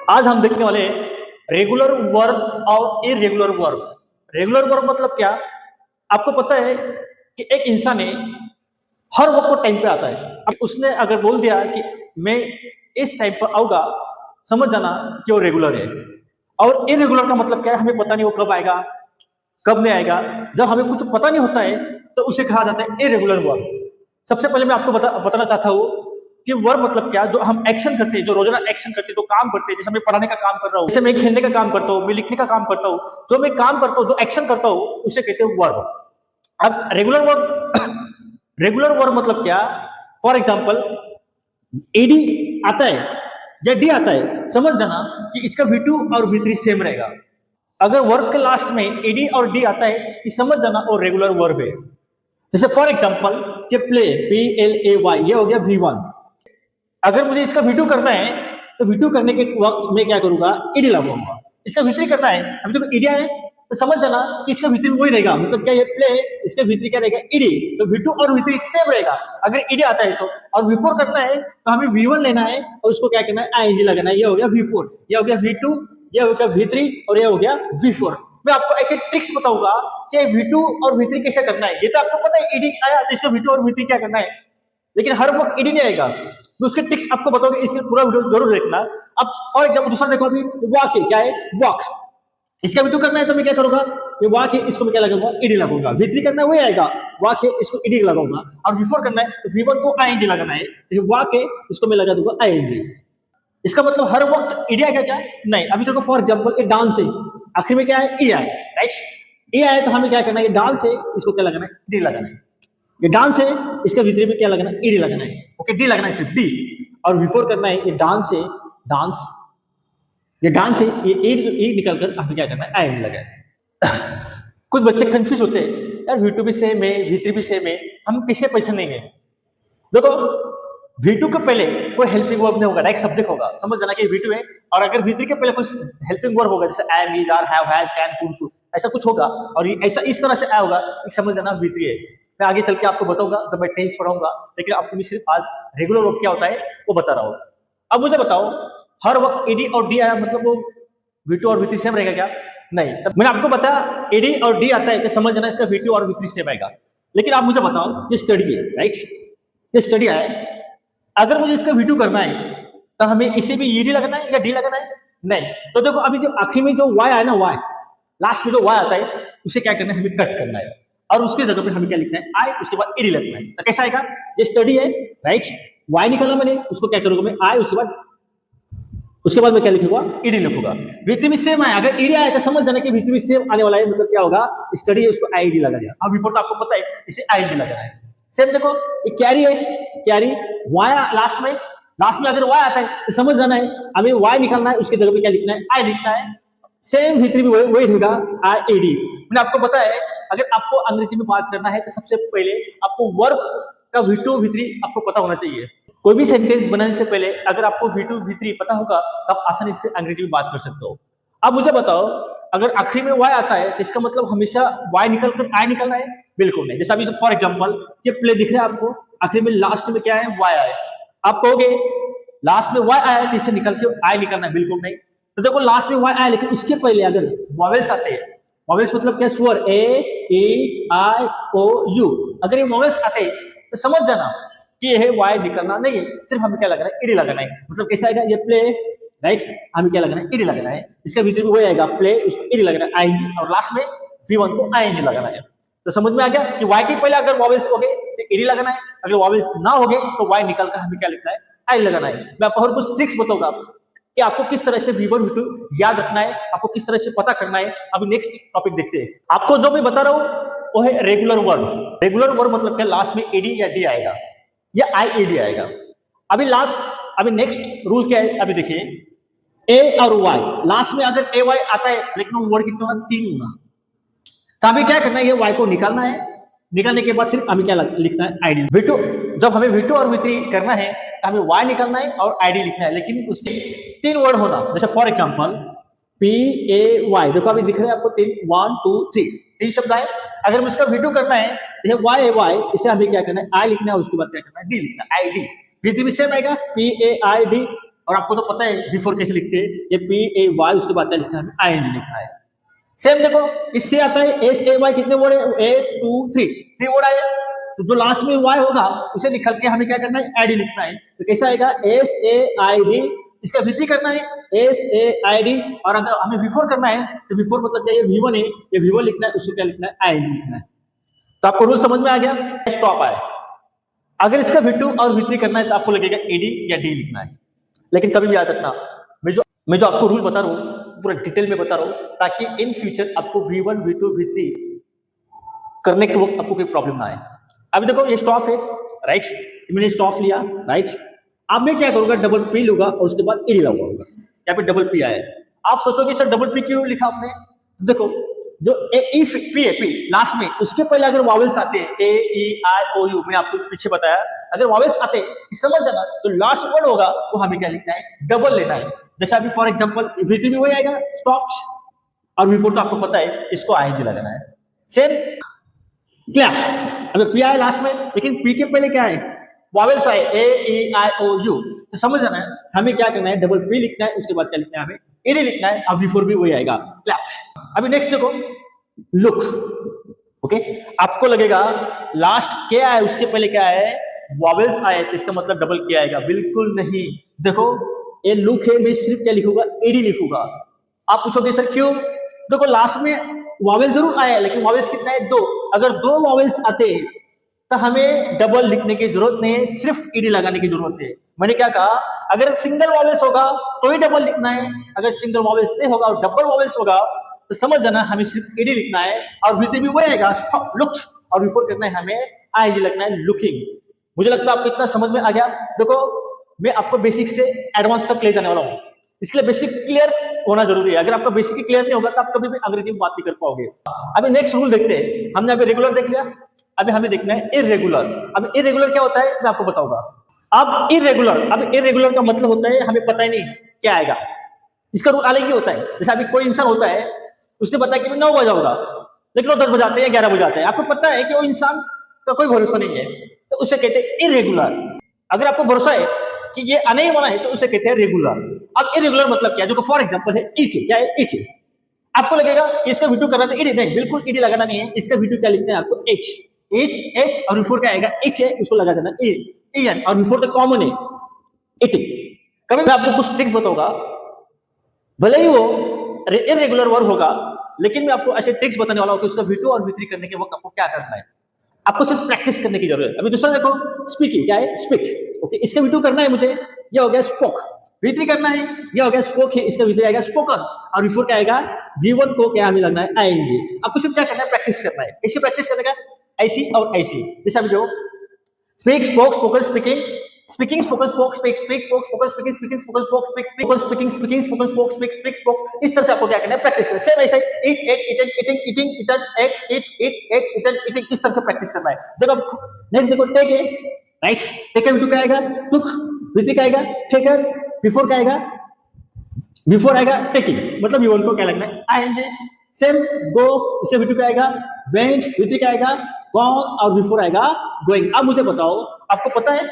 आज हम देखने वाले हैं रेगुलर वर्ब और इरेगुलर वर्ब। रेगुलर वर्ब मतलब क्या? आपको पता है कि एक इंसान है, हर वक्त वो टाइम पे आता है। अब उसने अगर बोल दिया कि मैं इस टाइम पर आऊंगा, समझ जाना कि वो रेगुलर है। और इरेगुलर का मतलब क्या है? हमें पता नहीं वो कब आएगा, कब नहीं आएगा। जब हमें कुछ पता नहीं होता है तो उसे कहा जाता है इरेगुलर वर्ब। सबसे पहले मैं आपको बताना चाहता हूँ कि वर्ब मतलब क्या? जो हम एक्शन करते हैं, जो रोजाना एक्शन करते हैं, जो काम करते हैं। जैसे मैं पढ़ाने का काम कर रहा हूँ, जैसे मैं खेलने का काम करता हूँ, मैं लिखने का काम करता हूँ, जो मैं काम करता हूँ, जो एक्शन करता हूँ, उसे कहते हैं वर्ब। अब रेगुलर वर्ब रेगुलर वर्ब मतलब क्या? फॉर एग्जाम्पल, एडी आता है या डी आता है, समझ जाना कि इसका V2 और V3 सेम रहेगा। अगर वर्ब के लास्ट में एडी और डी आता है, कि समझ जाना वो रेगुलर वर्ब है। जैसे फॉर एग्जाम्पल कि प्ले, PLAY, ये हो गया V1। अगर मुझे इसका V2 करना है तो V2 करने के वक्त मैं क्या करूंगा? ईडी लगाऊंगा। इसका V3 करना है, अभी तो ईडी है, तो समझ जाना कि इसका V3 वही रहेगा। मतलब क्या? ये प्ले, इसका V3 क्या रहेगा? ईडी। तो V2 और V3 सेम रहेगा अगर ईडी आता है तो। और V4 करना है तो हमें V1 लेना है और उसको क्या करना है? ING लगाना है। ये हो गया V4, ये हो गया V2, ये हो गया V3 और ये हो गया V4। मैं आपको ऐसे ट्रिक्स बताऊंगा कि V2 और V3 कैसे करना है। ये तो आपको पता है, ईडी आया तो इसका V2 और V3 क्या करना है, लेकिन हर वक्त ईडी नहीं आएगा। तो उसके ट्रिक्स आपको बताओगे, इसके पूरा वीडियो जरूर देखना। अब फॉर एग्जाम्पल दूसरा देखो, अभी वॉक है, क्या है? वॉक। इसका V2 करना है तो मैं क्या करूंगा? ये वॉक है, इसको मैं क्या लगाऊंगा? ईडी लगाऊंगा। V3 करना है वही आएगा, वॉक है, इसको ईडी लगाऊंगा। और V4 करना है तो V1 को ING लगाना है, तो वॉक है, इसको मैं लगा दूंगा ING। इसका मतलब हर वक्त ईडी आएगा क्या? नहीं। अभी देखो फॉर एग्जाम्पल एक डांस है, आखिर में क्या है? ई आए, राइट? ई आए तो हमें क्या करना है? ये डांस है, इसको क्या लगाना है? डी लगाना है। ये डांस है, इसका V3 में क्या लगाना है? ईडी लगाना है। ओके, डी लगाना है, सिर्फ डी। और V4 करना है, ये डांस है, डांस, ये डांस है, ये ई निकलकर हमें क्या करना है? ING लगाए। कुछ बच्चे कंफ्यूज होते हैं, यार V2 भी सेम है, V3 भी सेम है, हम किसे पैसे लेंगे? देखो, V2 के पहले कोई हेल्पिंग वर्ब नहीं होगा, डायरेक्ट सब्जेक्ट होगा। समझ जाना कि V2 है। और अगर V3 के पहले कुछ हेल्पिंग वर्ब होगा, जैसे am, is, are, have, has, can, could, should, ऐसा कुछ होगा, और ये ऐसा इस तरह से आया होगा, समझ जाना V3 है। मैं आगे चल के आपको बताऊंगा जब मैं टेंस पढ़ाऊंगा, लेकिन आपको मैं सिर्फ आज रेगुलर वर्ब क्या होता है वो बता रहा हूँ। अब मुझे बताओ, हर वक्त ईडी और डी आया मतलब वो V2 और V3 सेम रहेगा क्या? नहीं। तब मैंने आपको बताया एडी और डी आता है तो समझ जाना इसका V2 और V3 सेम आएगा। लेकिन आप मुझे बताओ, ये स्टडी है, राइट? ये स्टडी है, अगर मुझे इसका V2 करना है तो हमें इसे भी ईडी लगाना है या डी लगाना है? नहीं। तो देखो, अभी जो आखिर में जो Y आया ना, Y लास्ट में जो Y आता है, उसे क्या करना है? हमें कट करना है, और उसके जगह पे हमें क्या लिखना है? I, उसके बाद ईडी लगना है। तो कैसा आएगा? ये स्टडी है, राइट? Y निकालना मैंने, उसको क्या करूंगा मैं? I, उसके बाद मैं क्या लिखूंगा? ईडी लिखूंगा। V3 में सेम आया, अगर ईडी आया तो समझ जाना कि V3 में सेम आने वाला है, मतलब क्या होगा? स्टडी है, उसको ING लगा दिया। अब रिपोर्ट आपको पता है, इसे ING लगाना है। सेम देखो, ये कैरी है, कैरी Y लास्ट में अगर Y आता है तो समझ जाना है हमें Y निकालना है, उसके जगह पे क्या लिखना है? I लिखना है। सेम V3 में वही रहेगा, IAD। मैंने आपको बताया है, अगर आपको अंग्रेजी में बात करना है तो सबसे पहले आपको वर्ब का V2 V3 आपको पता होना चाहिए। कोई भी सेंटेंस बनाने से पहले अगर आपको V2 V3 पता होगा तो आप आसानी से अंग्रेजी में बात कर सकते हो। अब मुझे बताओ, अगर आखिरी में Y आता है तो इसका मतलब हमेशा Y निकलकर I निकलना है? बिल्कुल नहीं। जैसे अभी फॉर एग्जांपल ये प्ले दिख रहा है आपको, आखिर में लास्ट में क्या है? Y आया। आप कहोगे लास्ट में Y आया तो इससे निकल के I निकलना है? बिल्कुल नहीं। तो देखो, लास्ट में Y आया, लेकिन उसके पहले अगर वॉवेल्स आते हैं, वॉवेल्स मतलब क्या? स्वर A, E, I, O, U, अगर ये वॉवेल्स आते हैं तो समझ जाना कि यह Y निकलना नहीं है, सिर्फ हमें क्या लगाना है? ईडी लगाना है। मतलब कैसा आएगा? ये प्ले, राइट? हमें क्या लगाना है? ईडी लगाना है। इसका V3 भी वही आएगा, प्ले, उसको ईडी लगाना है, ING, और लास्ट में V1 को ING लगाना है। तो समझ में आ गया कि Y के पहले अगर वॉवेल्स हो गए तो ईडी लगाना है, अगर वॉवेल्स ना हो गए तो Y निकलकर हमें क्या लिखना है? I लगाना है। मैं आपको और कुछ ट्रिक्स बताऊंगा कि आपको किस तरह से V1 V2 याद रखना है, आपको किस तरह से पता करना है। अभी नेक्स्ट टॉपिक देखते हैं। आपको जो मैं बता रहा हूँ वो है रेगुलर वर्ब। रेगुलर वर्ब मतलब क्या? लास्ट में एडी या डी आएगा या IAD आएगा। अभी नेक्स्ट रूल क्या है? अभी देखिए, A और Y, लास्ट में अगर AY आता है लेकिन वो वर्ड कितना होना? 3 होना। तो हमें क्या करना है? ये Y को निकालना है, निकालने के बाद सिर्फ हमें क्या लिखना है? ID। V2, जब हमें V2 और V3 करना है तो हमें Y निकालना है और ID लिखना है, लेकिन उसके 3 वर्ड होना। जैसे फॉर एग्जाम्पल PAY, देखो अभी दिख रहे हैं आपको 3, 1 2 3 शब्द आए। अगर उसका V2 करना है तो YAY, इसे हमें क्या करना है? I लिखना है, उसके बाद क्या करना है? D लिखना है, ID। V3 में सेम आएगा, PAID, और आपको तो पता है V4 कैसे लिखते हैं, ये PAY, उसके बाद क्या लिखना है, हमें ING लिखना है। सेम देखो इससे आता है SAY, कितने वर्ड है, 1 2 3 वर्ड आए, तो जो लास्ट में Y होगा उसे निकल के हमें क्या करना है, ID लिखना है। तो कैसा आएगा, SAID, इसका V3 करना है SAID, और अगर हमें V4 करना है तो V4 मतलब क्या, ये V1 है, ये V1 लिखना है, उसको क्या लिखना है, ING लिखना है। तो आपको रूल समझ में आ गया, स्टॉप आए। अगर इसका V2 और V3 करना है तो आपको लगेगा AD या D लिखना है। लेकिन कभी भी याद रखना, मैं जो आपको रूल बता रहा हूँ पूरा डिटेल में बता रहा हूँ, ताकि इन फ्यूचर आपको V1 V2 V3 करने के वक्त आपको कोई प्रॉब्लम ना आए। अभी देखो ये स्टॉप है, राइट, मैंने स्टॉप लिया, राइट। अब मैं क्या करूंगा, डबल P लूंगा और उसके बाद AD लगा होगा, यहाँ पे डबल P आया है। आप सोचोगे सर डबल P क्यों लिखा आपने, देखो जो P है, P लास्ट में, उसके पहले अगर वॉवेल्स आते हैं AEIOU, मैंने आपको पीछे बताया, अगर वॉवेल्स आते हैं समझ जाना, तो लास्ट वर्ड होगा वो हमें क्या लिखना है, डबल लेना है। जैसे अभी फॉर एग्जांपल V3 में वही आएगा स्टॉप्ड, और V4 तो आपको पता है इसको ING लगाना है। सेम क्लैप्स, अभी P आया लास्ट में, लेकिन P के पहले क्या है, वॉवेल्स आए AEIOU, तो समझ जाना है हमें क्या करना है, डबल P लिखना है, उसके बाद क्या लिखना है, हमें AD लिखना है, और V4 भी वही आएगा, क्लैप्स। अभी नेक्स्ट देखो लुक, ओके, आपको लगेगा लास्ट क्या है, उसके पहले क्या है, वॉवेल्स आए, तो इसका मतलब डबल क्या आएगा, बिल्कुल नहीं। देखो ये लुक है, मैं सिर्फ क्या लिखूंगा, AD लिखूंगा। आप पूछोगे सर क्यों, देखो लास्ट में वॉवेल जरूर आया है, लेकिन वॉवेल्स कितना है, 2, अगर 2 वॉवेल्स आते हैं तो हमें डबल लिखने की जरूरत नहीं है, सिर्फ AD लगाने की जरूरत है। मैंने क्या कहा, अगर सिंगल वॉवेल्स होगा तो ही डबल लिखना है, अगर सिंगल वॉवेल्स नहीं होगा और डबल वॉवेल्स होगा तो समझ जाना हमें सिर्फ AD लिखना है, और V3 भी वही आएगा लुक्स, और V4 करना है हमें ING लगना है, लुकिंग। मुझे लगता है आपको इतना समझ में आ गया। देखो मैं आपको बेसिक से एडवांस तक ले जाने वाला हूँ, इसके लिए बेसिक क्लियर होना जरूरी है। अगर आपका बेसिक क्लियर नहीं होगा तो आप कभी भी अंग्रेजी में बात नहीं कर पाओगे। अभी नेक्स्ट रूल देखते हैं, हमने अभी रेगुलर देख लिया, अभी हमें देखना है इरेगुलर। अब इरेगुलर क्या होता है मैं आपको बताऊंगा। अब इरेगुलर का मतलब होता है हमें पता ही नहीं क्या आएगा, इसका रूल अलग ही होता है। जैसे अभी कोई इंसान होता है, उसने बताया कि मैं 9 बजे आऊंगा, लेकिन वो 10 बजाते हैं, 11 बजाते हैं, आपको पता है कि वो इंसान का कोई भरोसा नहीं है, तो उसे कहते हैं इरेगुलर। अगर आपको भरोसा है कि ये आने ही वाला है तो उसे कहते हैं रेगुलर। अब इरेगुलर मतलब क्या है, जो फॉर एग्जांपल है ईटी, क्या है ईटी, आपको लगेगा कि इसका V2 करना तो ईडी, नहीं बिल्कुल ईडी लगाना नहीं है, इसका V2 क्या लिखना है आपको, एच और V4 क्या आएगा, एच है, उसको लगा देना एन, और V4 तो कॉमन है ईटी। कभी मैं आपको कुछ ट्रिक्स बताऊंगा, भले ही वो इरेगुलर वर्ब होगा, लेकिन मैं आपको ऐसे ट्रिक्स बताने वाला हूं कि उसका V2 और V3 करने के वक्त आपको क्या करना है। आपको सिर्फ प्रैक्टिस करने की जरूरत है। अभी दूसरा देखो, स्पीकिंग, क्या है स्पीक, ओके, इसका V2 करना है मुझे, ये हो गया स्पोक। V3 करना है, ये हो गया स्पोक है, इसका V3 आएगा स्पोकन, और V4 क्या आएगा, V1 को क्या हमें लगना है आईएनजी। आपको सिर्फ क्या करना है, प्रैक्टिस करना है। इसी प्रैक्टिस करने का ऐसी और ऐसी, जैसे अभी जो speak spoke spoken speaking, speaking spoken spoke speak, speak spoke spoken speaking, speaking spoken spoke speak, spoken speaking speaking spoken spoke speak, speak spoke, इस तरह से आपको क्या करना है, प्रैक्टिस करना है। सेम ऐसे eat ate eaten eating eating eaten ate eat eat ate eaten eating, इस तरह से प्रैक्टिस करना है। देखो नेक्स्ट देखो, टेक है, राइट, टेक है V2 का आएगा, टुक V3 का आएगा, टेकर V4 का आएगा, V4 आएगा टेकिंग, मतलब V1 को क्या लगना है आईएनजी। सेम गो, इसका V2 का आएगा, वेंट V3 का आएगा, गॉन, और V4 आएगा गोइंग। अब मुझे बताओ, आपको पता है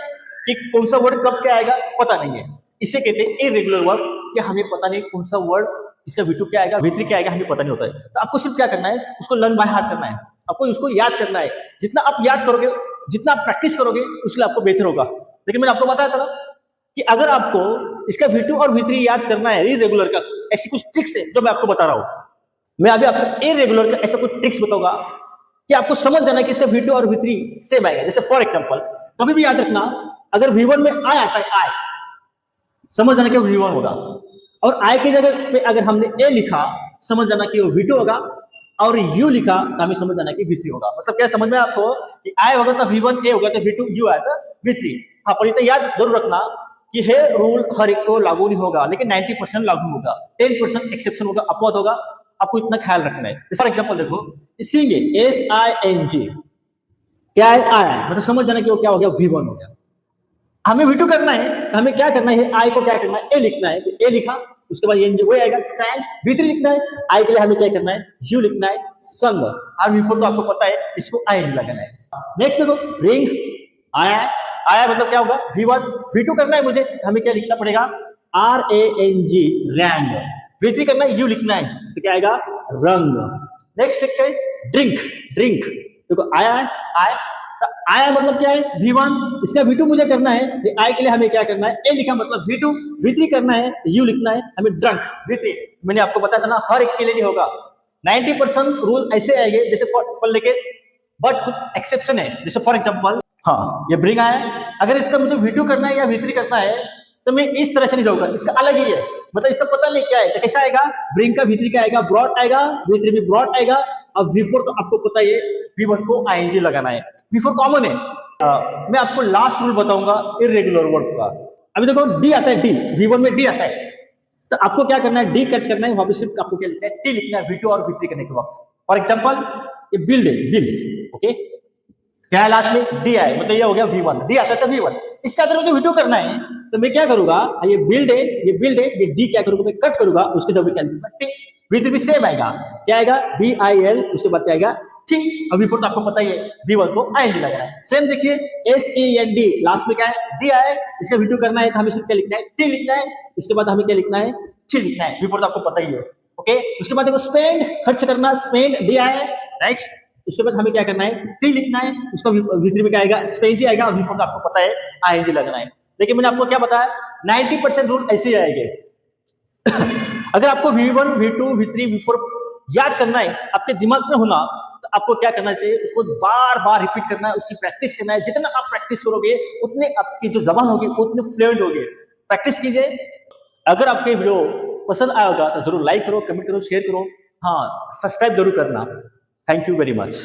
कि कौन सा वर्ड कब क्या आएगा, पता नहीं है, इसे कहते हैं इरेगुलर वर्ब, कि हमें पता नहीं कौन सा वर्ड इसका V2 क्या आएगा, V3 क्या आएगा, हमें पता नहीं होता है। तो आपको सिर्फ क्या करना है, उसको लर्न बाय हार्ट करना है, आपको उसको याद करना है। जितना आप याद करोगे, जितना आप प्रैक्टिस करोगे, उसके लिए आपको बेहतर होगा। लेकिन मैंने आपको बताया था कि अगर आपको इसका V2 और V3 याद करना है इरेगुलर का, ऐसी कुछ ट्रिक्स है जो मैं आपको बता रहा हूं। मैं अभी आपको इरेगुलर का ऐसा कुछ ट्रिक्स बताऊंगा कि आपको समझ जाना है कि इसका V2 और V3 सेम आएगा। जैसे फॉर एग्जांपल, कभी भी याद रखना, अगर V1 में I आता है, I समझ जाना कि वो V1 होगा, और I की जगह पे अगर हमने A लिखा, समझ जाना कि वो V2 होगा, और U लिखा तो हमें समझ जाना कि V3 होगा। मतलब क्या समझ में आपको कि I होगा तो V1, A होगा तो V2, U आया तो V3। हाँ, पर इतना याद जरूर रखना कि ये रूल हर एक को लागू नहीं होगा, लेकिन 90% लागू होगा, 10% एक्सेप्शन होगा, अपवाद होगा, आपको इतना ख्याल रखना है। फॉर एग्जांपल देखो, सिंग SING, क्या है आया, मतलब समझ जाना कि वो क्या हो गया, V1 हो गया। हमें V2 करना है, हमें क्या करना है, I को क्या करना है, A लिखना है, A लिखा, उसके बाद ये वही आएगा sang। V3 लिखना है, I के लिए हमें क्या करना है, U लिखना है, संग, और V4 तो आपको पता है, इसको ING लगाना है। नेक्स्ट देखो, रिंग, आया मतलब क्या होगा, V1, V2 करना है मुझे, हमें क्या लिखना पड़ेगा, RANG, रैंग। V3 करना है, U लिखना है, तो क्या आएगा? रंग। नेक्स्ट लिखते हैं ड्रिंक, ड्रिंक। देखो आया है, आय, तो आया मतलब क्या है? V1। इसका V2 मुझे करना है, आई के लिए हमें क्या करना है? ए लिखा मतलब V2, V3 करना है, U लिखना है हमें ड्रंक, V3। मैंने आपको बताया था ना, हर एक के लिए नहीं होगा। 90% रूल ऐसे आएंगे जैसे फॉर लेके, बट कुछ एक्सेप्शन है, जैसे फॉर एग्जांपल, हाँ ये ब्रिंग आया, अगर इसका मुझे V2 करना है या V3 करना है तो मैं इस तरह से नहीं जाऊंगा, इसका अलग ही है, मतलब इसका पता नहीं क्या है, तो कैसा आएगा? ब्रिंग का V3 का आएगा ब्रॉड आएगा, V3 भी ब्रॉड आएगा, और V4 तो आपको पता ही है, V1 को ING लगाना है, V4 कॉमन है। मैं आपको लास्ट रूल बताऊंगा इरेगुलर वर्ब का। अभी देखो डी आता है, डी, V1 में डी आता है, तो आपको क्या करना है? डी कट करना है, वहां पे सिर्फ आपको क्या लिखना है? टी लिखना है, V2 और V3 करने के वक्त। फॉर एग्जांपल ये बिल्ड है, बिल्ड, ओके, क्या है लास्ट में? डी आए, मतलब ये हो गया V1, डी आता है तो V1। इसका अगर मुझे V2 करना है तो मैं क्या करूंगा? ये बिल्ड है, ये बिल्ड है, ये डी क्या करूंगा? मैं कट करूंगा, उसके जब क्या लिखूंगा? टी। V3 भी सेम आएगा, क्या आएगा? BIL, उसके बाद क्या आएगा? टी। और V4 तो आपको पता ही है, V1 को ING लगाना है। सेम देखिए SEND, लास्ट में क्या है? डी आए, इसका V2 करना है तो हमें सिर्फ क्या लिखना है? टी लिखना है, उसके बाद हमें क्या लिखना है? टी लिखना है। V4 तो आपको पता ही है, ओके। उसके बाद देखो स्पेंड, खर्च करना, स्पेंड, डी आए, नेक्स्ट उसके बाद हमें क्या करना है? टी लिखना है, उसका V3 में क्या आएगा? स्पेंड आएगा, और V4 तो आपको पता है ING लगना है। लेकिन मैंने आपको क्या बताया, 90% रूल ऐसे ही आएंगे। अगर आपको V1, V2, V3, V4 याद करना है, आपके दिमाग में होना, तो आपको क्या करना चाहिए? उसको बार बार रिपीट करना है, उसकी प्रैक्टिस करना है। जितना आप प्रैक्टिस करोगे उतने आपकी जो जबान होगी उतने फ्लुएंट होगी। प्रैक्टिस कीजिए। अगर आपके वीडियो पसंद आया होगा तो जरूर लाइक करो, कमेंट करो, शेयर करो, हाँ सब्सक्राइब जरूर करना। Thank you very much.